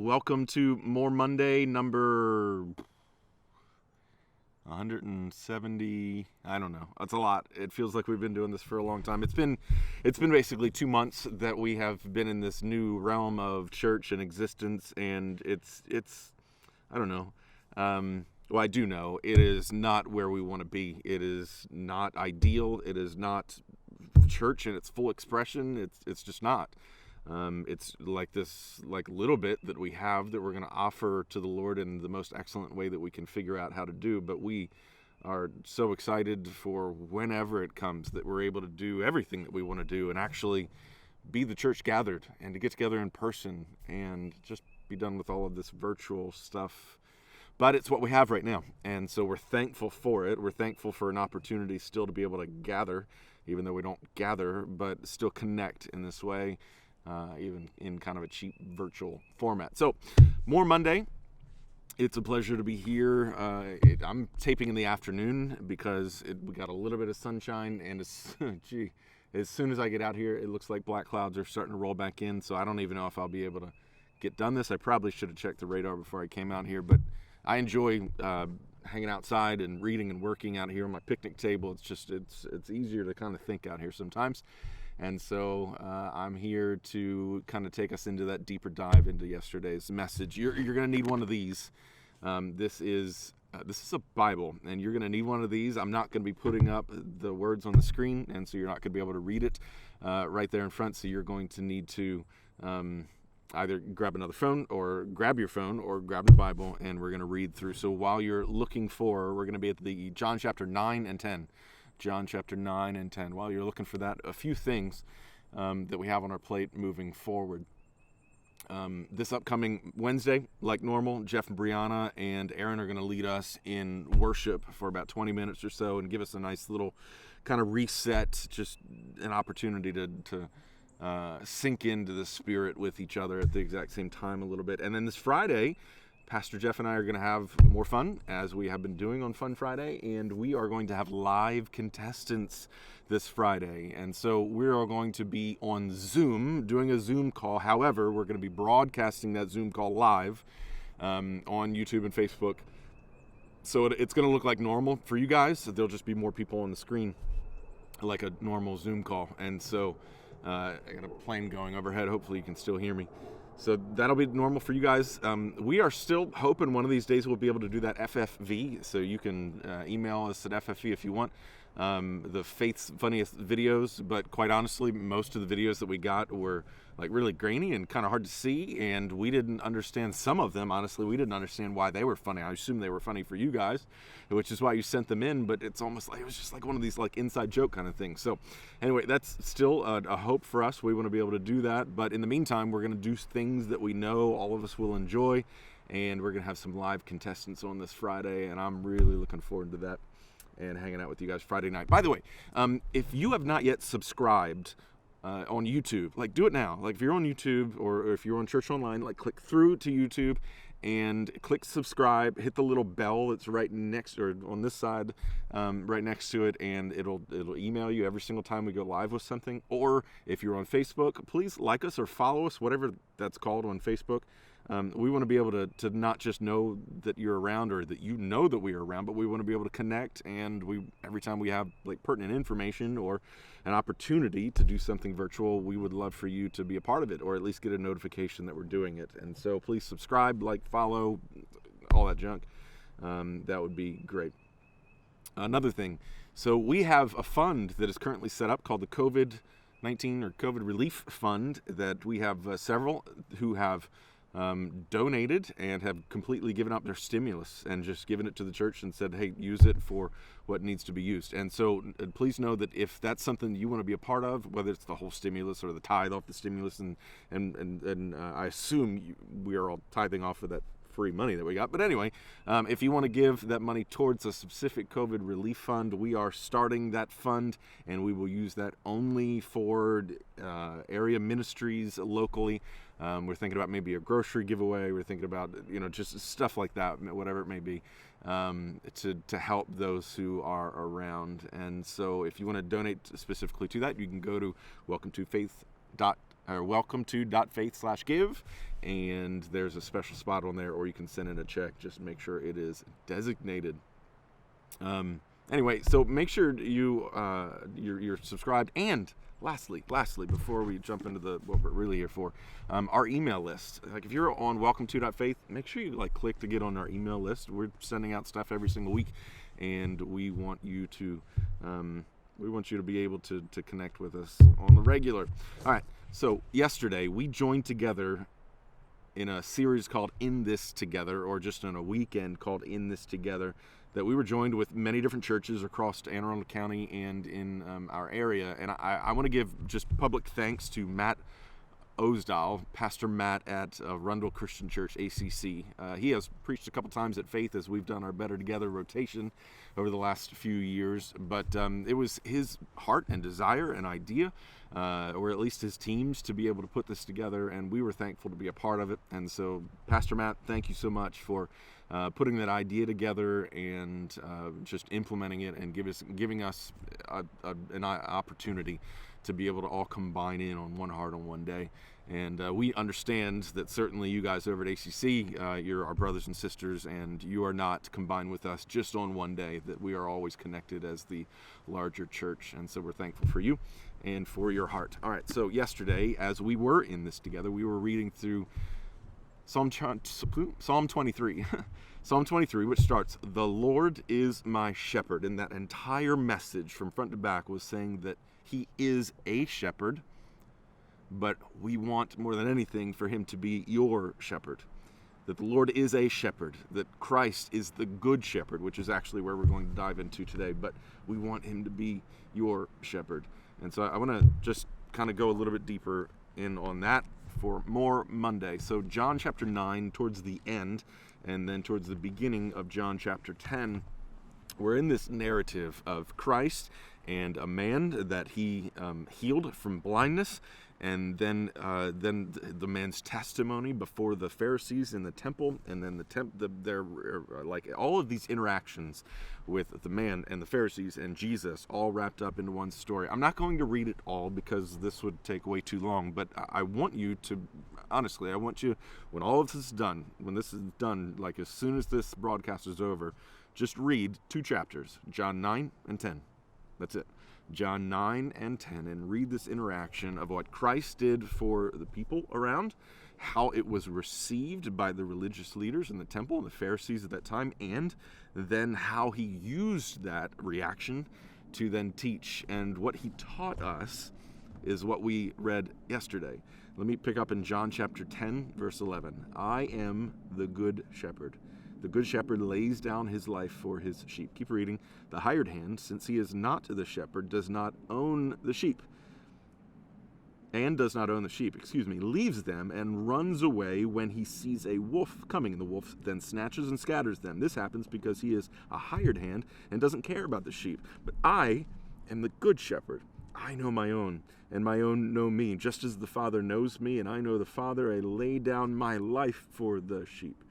welcome to More Monday number 170. I don't know. That's a lot. It feels like we've been doing this for a long time. It's been basically 2 months that we have been in this new realm of church and existence, and it's I don't know. Well, I do know it is not where we want to be. It is not ideal. It is not church in its full expression. It's just not. It's like this little bit that we have that we're going to offer to the Lord in the most excellent way that we can figure out how to do. But we are so excited for whenever it comes that we're able to do everything that we want to do and actually be the church gathered and to get together in person and just be done with all of this virtual stuff. But it's what we have right now. And so we're thankful for it. We're thankful for an opportunity still to be able to gather, even though we don't gather, but still connect in this way. Even in kind of a cheap virtual format. So, More Monday. It's a pleasure to be here. I'm taping in the afternoon because we got a little bit of sunshine, and as soon as I get out here, it looks like black clouds are starting to roll back in, so I don't even know if I'll be able to get done this. I probably should have checked the radar before I came out here, but I enjoy hanging outside and reading and working out here on my picnic table. It's easier to kind of think out here sometimes. And so I'm here to kind of take us into that deeper dive into yesterday's message. You're going to need one of these. This is a Bible, and you're going to need one of these. I'm not going to be putting up the words on the screen, and so you're not going to be able to read it right there in front. So you're going to need to either grab another phone or grab your phone or grab the Bible, and we're going to read through. So while you're looking we're going to be at the John chapter 9 and 10. John chapter 9 and 10. While you're looking for that, a few things that we have on our plate moving forward. This upcoming Wednesday, like normal, Jeff and Brianna and Aaron are going to lead us in worship for about 20 minutes or so and give us a nice little kind of reset, just an opportunity to sink into the Spirit with each other at the exact same time a little bit. And then this Friday, Pastor Jeff and I are going to have more fun, as we have been doing on Fun Friday, and we are going to have live contestants this Friday. And so we're all going to be on Zoom, doing a Zoom call. However, we're going to be broadcasting that Zoom call live on YouTube and Facebook. So it's going to look like normal for you guys. So there'll just be more people on the screen, like a normal Zoom call. And so I got a plane going overhead. Hopefully you can still hear me. So that'll be normal for you guys. We are still hoping one of these days we'll be able to do that FFV. So you can email us at FFV if you want. The Faith's funniest videos, but quite honestly, most of the videos that we got were like really grainy and kind of hard to see, and we didn't understand some of them. Honestly, we didn't understand why they were funny. I assume they were funny for you guys, which is why you sent them in, but it's almost like it was just like one of these like inside joke kind of things. So anyway, that's still a hope for us. We want to be able to do that, but in the meantime, we're going to do things that we know all of us will enjoy, and we're going to have some live contestants on this Friday, and I'm really looking forward to that and hanging out with you guys Friday night. By the way, if you have not yet subscribed on YouTube, like do it now. Like if you're on YouTube or if you're on Church Online, like click through to YouTube and click subscribe, hit the little bell that's right next or on this side, right next to it, and it'll email you every single time we go live with something. Or if you're on Facebook, please like us or follow us, whatever that's called on Facebook. We want to be able to not just know that you're around or that you know that we are around, but we want to be able to connect, and every time we have like pertinent information or an opportunity to do something virtual, we would love for you to be a part of it or at least get a notification that we're doing it. And so please subscribe, like, follow, all that junk. That would be great. Another thing, so we have a fund that is currently set up called the COVID-19 or COVID Relief Fund that we have several who have donated and have completely given up their stimulus and just given it to the church and said, hey, use it for what needs to be used. And so please know that if that's something you want to be a part of, whether it's the whole stimulus or the tithe off the stimulus, and I assume we are all tithing off of that free money that we got. But anyway, if you want to give that money towards a specific COVID relief fund, we are starting that fund, and we will use that only for area ministries locally. We're thinking about maybe a grocery giveaway. We're thinking about, just stuff like that, whatever it may be, to help those who are around. And so if you want to donate specifically to that, you can go to welcometofaith.com or welcome to.faith/give, and there's a special spot on there, or you can send in a check. Just make sure it is designated. Anyway, so make sure you're subscribed. And lastly, before we jump into what we're really here for, our email list. Like, if you're on welcome2.faith, make sure you click to get on our email list. We're sending out stuff every single week, and we want you to be able to connect with us on the regular. All right. So yesterday we joined together in a series called In This Together, or just in a weekend called In This Together, that we were joined with many different churches across Anne Arundel County and in our area. And I want to give just public thanks to Matt Osdahl, Pastor Matt at Arundel Christian Church, ACC. He has preached a couple times at Faith as we've done our Better Together rotation over the last few years. But it was his heart and desire and idea, or at least his teams, to be able to put this together, and we were thankful to be a part of it. And so, Pastor Matt, thank you so much for putting that idea together and just implementing it and giving us an opportunity to be able to all combine in on one heart on one day. And we understand that certainly you guys over at ACC, you're our brothers and sisters, and you are not combined with us just on one day, that we are always connected as the larger church. And so we're thankful for you and for your heart. All right, so yesterday, as we were in this together, we were reading through Psalm 23. Psalm 23, which starts, "The Lord is my shepherd." And that entire message from front to back was saying that he is a shepherd, but we want more than anything for him to be your shepherd. That the Lord is a shepherd, that Christ is the good shepherd, which is actually where we're going to dive into today, but we want him to be your shepherd. And so I want to just kind of go a little bit deeper in on that for more Monday. So John chapter 9 towards the end, and then towards the beginning of John chapter 10, we're in this narrative of Christ and a man that he healed from blindness, and then the man's testimony before the Pharisees in the temple, and then their all of these interactions with the man and the Pharisees and Jesus, all wrapped up into one story. I'm not going to read it all because this would take way too long, but I want you to, honestly, when all of this is done, like as soon as this broadcast is over, just read 2 chapters, John 9 and 10. That's it. John 9 and 10, and read this interaction of what Christ did for the people around, how it was received by the religious leaders in the temple and the Pharisees at that time, and then how he used that reaction to then teach. And what he taught us is what we read yesterday. Let me pick up in John chapter 10, verse 11. "I am the good shepherd. The good shepherd lays down his life for his sheep." Keep reading. "The hired hand, since he is not the shepherd, does not own the sheep, leaves them and runs away when he sees a wolf coming, and the wolf then snatches and scatters them. This happens because he is a hired hand and doesn't care about the sheep. But I am the good shepherd. I know my own, and my own know me. Just as the Father knows me, and I know the Father, I lay down my life for the sheep.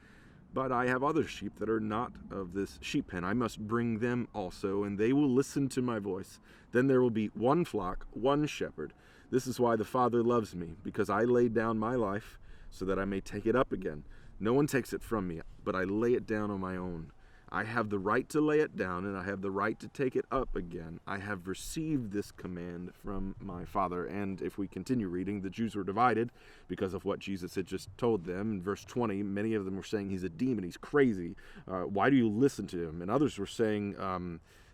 But I have other sheep that are not of this sheep pen. I must bring them also, and they will listen to my voice. Then there will be one flock, one shepherd. This is why the Father loves me, because I lay down my life so that I may take it up again. No one takes it from me, but I lay it down on my own. I have the right to lay it down, and I have the right to take it up again. I have received this command from my Father." And if we continue reading, the Jews were divided because of what Jesus had just told them. In verse 20, many of them were saying, "He's a demon, he's crazy. Why do you listen to him?" And others were saying,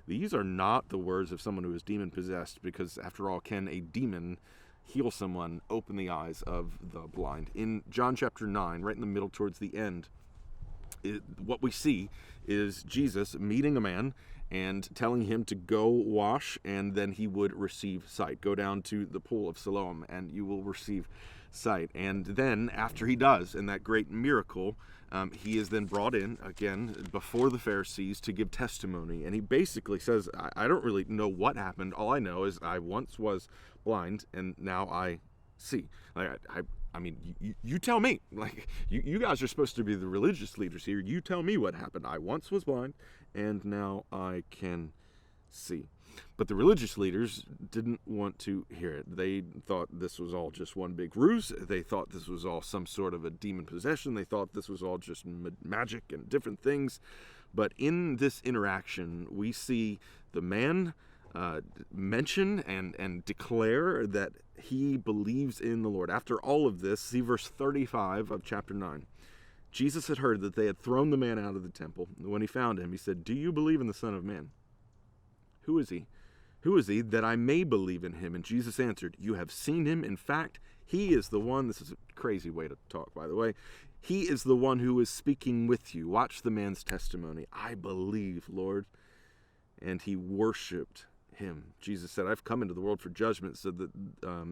"These are not the words of someone who is demon-possessed, because after all, can a demon heal someone, open the eyes of the blind?" In John chapter 9, right in the middle towards the end, what we see is Jesus meeting a man and telling him to go wash, and then he would receive sight. Go down to the pool of Siloam and you will receive sight. And then after he does, in that great miracle, he is then brought in again before the Pharisees to give testimony. And he basically says, I don't really know what happened. All I know is I once was blind and now I see. I mean, you tell me. Like, you guys are supposed to be the religious leaders here. You tell me what happened. I once was blind, and now I can see. But the religious leaders didn't want to hear it. They thought this was all just one big ruse. They thought this was all some sort of a demon possession. They thought this was all just magic and different things. But in this interaction, we see the man mention and declare that he believes in the Lord. After all of this, see verse 35 of chapter 9. Jesus had heard that they had thrown the man out of the temple. When he found him, he said, "Do you believe in the Son of Man? Who is he? Who is he that I may believe in him?" And Jesus answered, "You have seen him. In fact, he is the one," this is a crazy way to talk, by the way, "he is the one who is speaking with you." Watch the man's testimony. "I believe, Lord." And he worshiped him. Jesus said, "I've come into the world for judgment, so that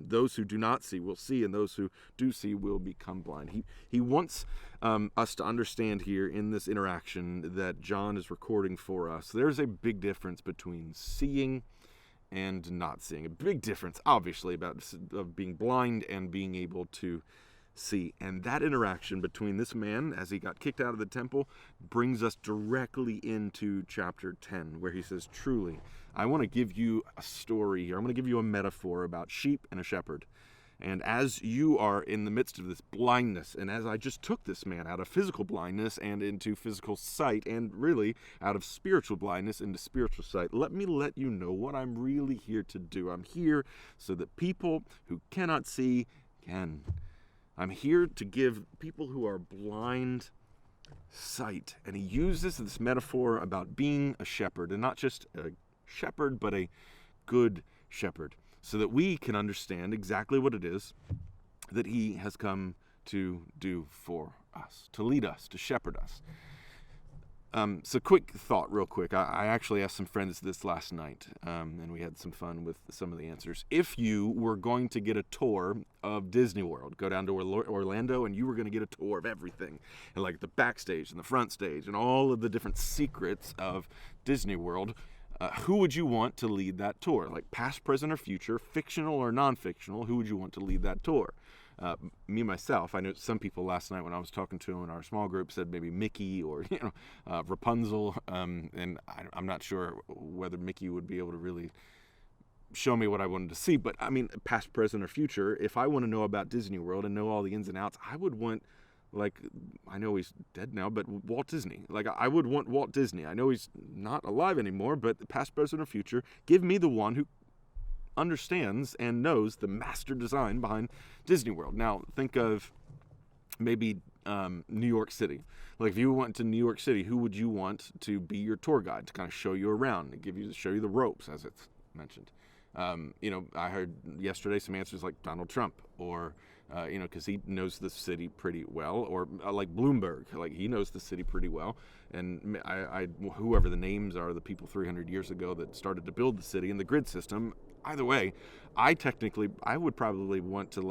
those who do not see will see, and those who do see will become blind." He wants us to understand here in this interaction that John is recording for us. There's a big difference between seeing and not seeing. A big difference, obviously, of being blind and being able to see. And that interaction between this man, as he got kicked out of the temple, brings us directly into chapter 10, where he says, "Truly, I want to give you a story here. I'm going to give you a metaphor about sheep and a shepherd. And as you are in the midst of this blindness, and as I just took this man out of physical blindness and into physical sight, and really out of spiritual blindness into spiritual sight, let me let you know what I'm really here to do. I'm here so that people who cannot see can. I'm here to give people who are blind sight." And he uses this metaphor about being a shepherd, and not just a shepherd, but a good shepherd, so that we can understand exactly what it is that he has come to do for us, to lead us, to shepherd us. So quick thought, real quick. I actually asked some friends this last night, and we had some fun with some of the answers. If you were going to get a tour of Disney World, go down to Orlando, and you were going to get a tour of everything, and like the backstage and the front stage and all of the different secrets of Disney World, who would you want to lead that tour? Like past, present, or future, fictional or non-fictional, who would you want to lead that tour? Me, myself, I know some people last night when I was talking to them in our small group said maybe Mickey or, Rapunzel. And I'm not sure whether Mickey would be able to really show me what I wanted to see. But I mean, past, present, or future, if I want to know about Disney World and know all the ins and outs, I would want, I know he's dead now, but Walt Disney. I would want Walt Disney. I know he's not alive anymore, but past, present, or future, give me the one who understands and knows the master design behind Disney World. Now, think of maybe New York City. If you went to New York City, who would you want to be your tour guide, to kind of show you around and show you the ropes, as it's mentioned? I heard yesterday some answers like Donald Trump, or because he knows the city pretty well, or like Bloomberg, he knows the city pretty well. And whoever the names are, the people 300 years ago that started to build the city and the grid system. Either way, I would probably want to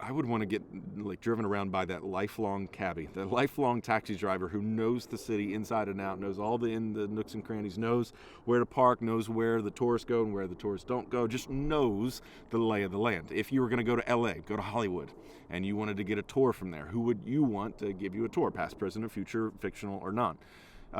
I would want to get driven around by that lifelong cabbie, the lifelong taxi driver who knows the city inside and out, knows all the nooks and crannies, knows where to park, knows where the tourists go and where the tourists don't go, just knows the lay of the land. If you were going to go to LA, go to Hollywood, and you wanted to get a tour from there, who would you want to give you a tour, past, present, or future, fictional or non?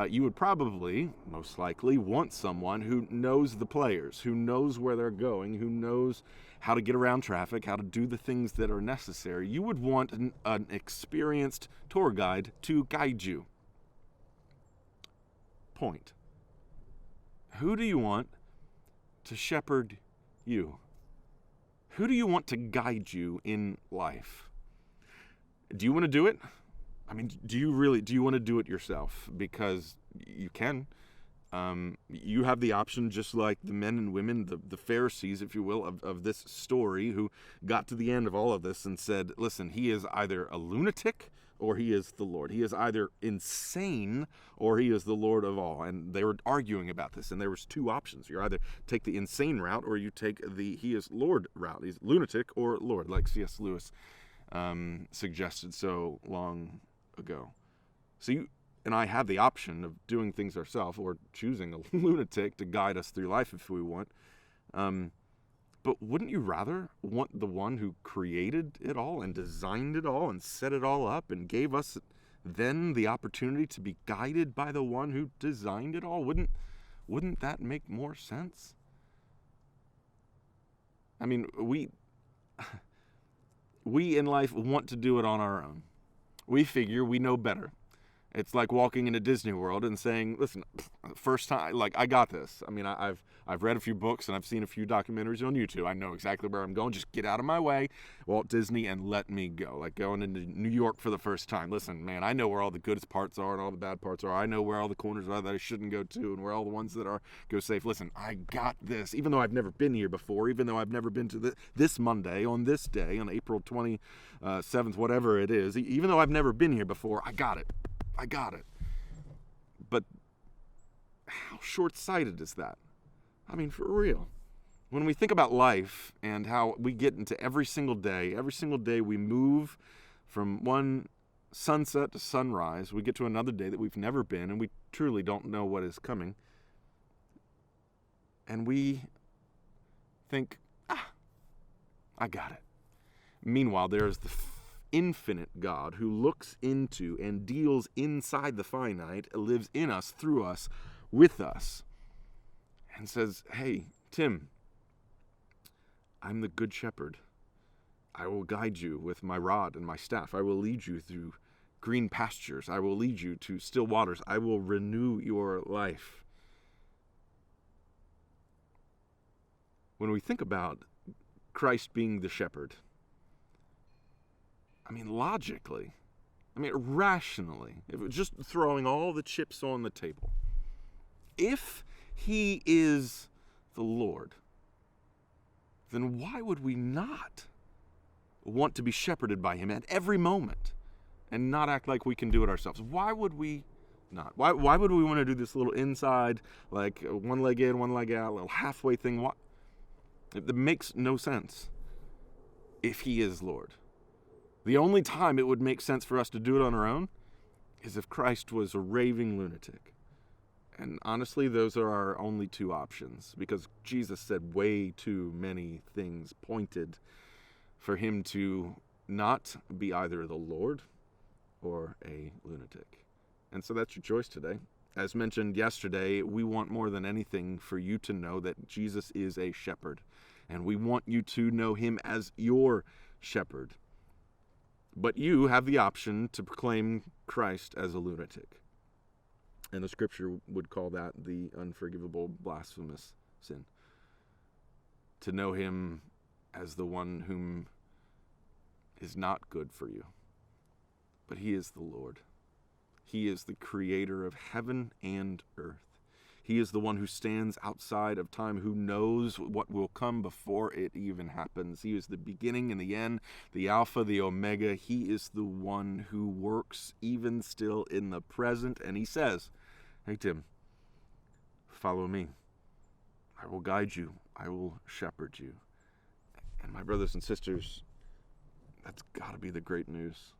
You would probably, most likely, want someone who knows the players, who knows where they're going, who knows how to get around traffic, how to do the things that are necessary. You would want an experienced tour guide to guide you. Point. Who do you want to shepherd you? Who do you want to guide you in life? Do you want to do it? I mean, do you want to do it yourself? Because you can. You have the option, just like the men and women, the Pharisees, if you will, of this story, who got to the end of all of this and said, listen, he is either a lunatic or he is the Lord. He is either insane or he is the Lord of all. And they were arguing about this, and there was two options. You either take the insane route or you take the he is Lord route. He's lunatic or Lord, like C.S. Lewis suggested so long ago. So you and I have the option of doing things ourselves or choosing a lunatic to guide us through life if we want. But wouldn't you rather want the one who created it all and designed it all and set it all up and gave us then the opportunity to be guided by the one who designed it all? Wouldn't Wouldn't that make more sense? I mean, we in life want to do it on our own. We figure we know better. It's like walking into Disney World and saying, listen, first time, like, I got this. I mean, I've read a few books and I've seen a few documentaries on YouTube. I know exactly where I'm going. Just get out of my way, Walt Disney, and let me go. Like going into New York for the first time. Listen, man, I know where all the good parts are and all the bad parts are. I know where all the corners are that I shouldn't go to and where all the ones that are go safe. Listen, I got this. Even though I've never been here before, even though I've never been to this Monday, on this day, on April 27th, whatever it is, even though I've never been here before, I got it. I got it. But how short-sighted is that? I mean, for real. When we think about life and how we get into every single day we move from one sunset to sunrise, we get to another day that we've never been, and we truly don't know what is coming. And we think, I got it. Meanwhile, there's the infinite God who looks into and deals inside the finite, lives in us, through us, with us, and says, hey, Tim, I'm the good shepherd. I will guide you with my rod and my staff. I will lead you through green pastures. I will lead you to still waters. I will renew your life. When we think about Christ being the shepherd, I mean, logically, rationally, if it's just throwing all the chips on the table, if he is the Lord, then why would we not want to be shepherded by him at every moment and not act like we can do it ourselves? Why would we not? Why would we want to do this little inside, like one leg in, one leg out, little halfway thing? It makes no sense if he is Lord. The only time it would make sense for us to do it on our own is if Christ was a raving lunatic. And honestly, those are our only two options, because Jesus said way too many things pointed for him to not be either the Lord or a lunatic. And so that's your choice today. As mentioned yesterday, we want more than anything for you to know that Jesus is a shepherd, and we want you to know him as your shepherd. But you have the option to proclaim Christ as a lunatic. And the scripture would call that the unforgivable, blasphemous sin. To know him as the one whom is not good for you. But he is the Lord. He is the creator of heaven and earth. He is the one who stands outside of time, who knows what will come before it even happens. He is the beginning and the end, the Alpha, the Omega. He is the one who works even still in the present. And he says, hey, Tim, follow me. I will guide you. I will shepherd you. And my brothers and sisters, that's got to be the great news,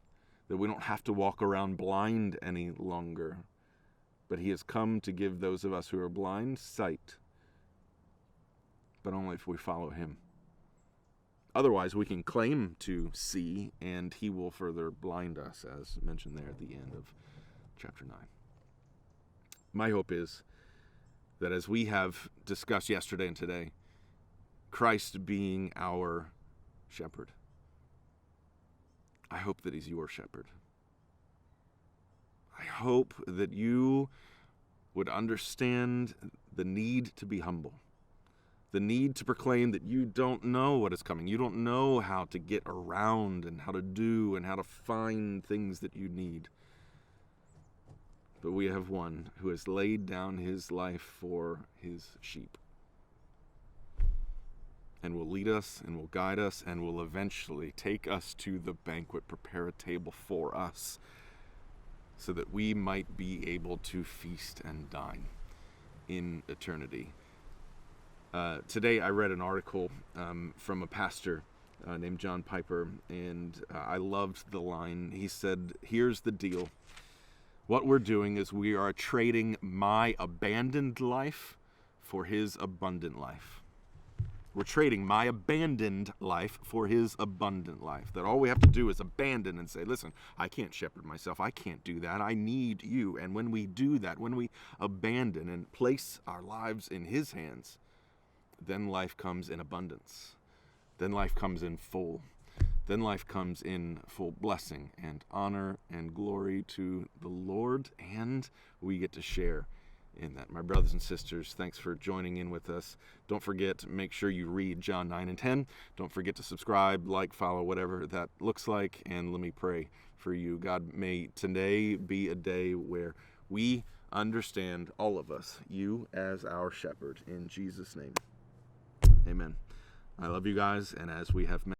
that we don't have to walk around blind any longer. But he has come to give those of us who are blind sight, but only if we follow him. Otherwise, we can claim to see, and he will further blind us, as mentioned there at the end of chapter 9. My hope is that as we have discussed yesterday and today, Christ being our shepherd, I hope that he's your shepherd. I hope that you would understand the need to be humble, the need to proclaim that you don't know what is coming. You don't know how to get around and how to do and how to find things that you need. But we have one who has laid down his life for his sheep, and will lead us and will guide us and will eventually take us to the banquet, prepare a table for us, so that we might be able to feast and dine in eternity. Today I read an article from a pastor named John Piper, and I loved the line. He said, here's the deal. What we're doing is we are trading my abandoned life for his abundant life. We're trading my abandoned life for his abundant life. That all we have to do is abandon and say, listen, I can't shepherd myself. I can't do that. I need you. And when we do that, when we abandon and place our lives in his hands, then life comes in abundance. Then life comes in full. Then life comes in full blessing and honor and glory to the Lord, and we get to share in that. My brothers and sisters, thanks for joining in with us. Don't forget, make sure you read John 9 and 10. Don't forget to subscribe, like, follow, whatever that looks like, and let me pray for you. God, may today be a day where we understand, all of us, you as our shepherd. In Jesus' name, amen. I love you guys, and as we have met,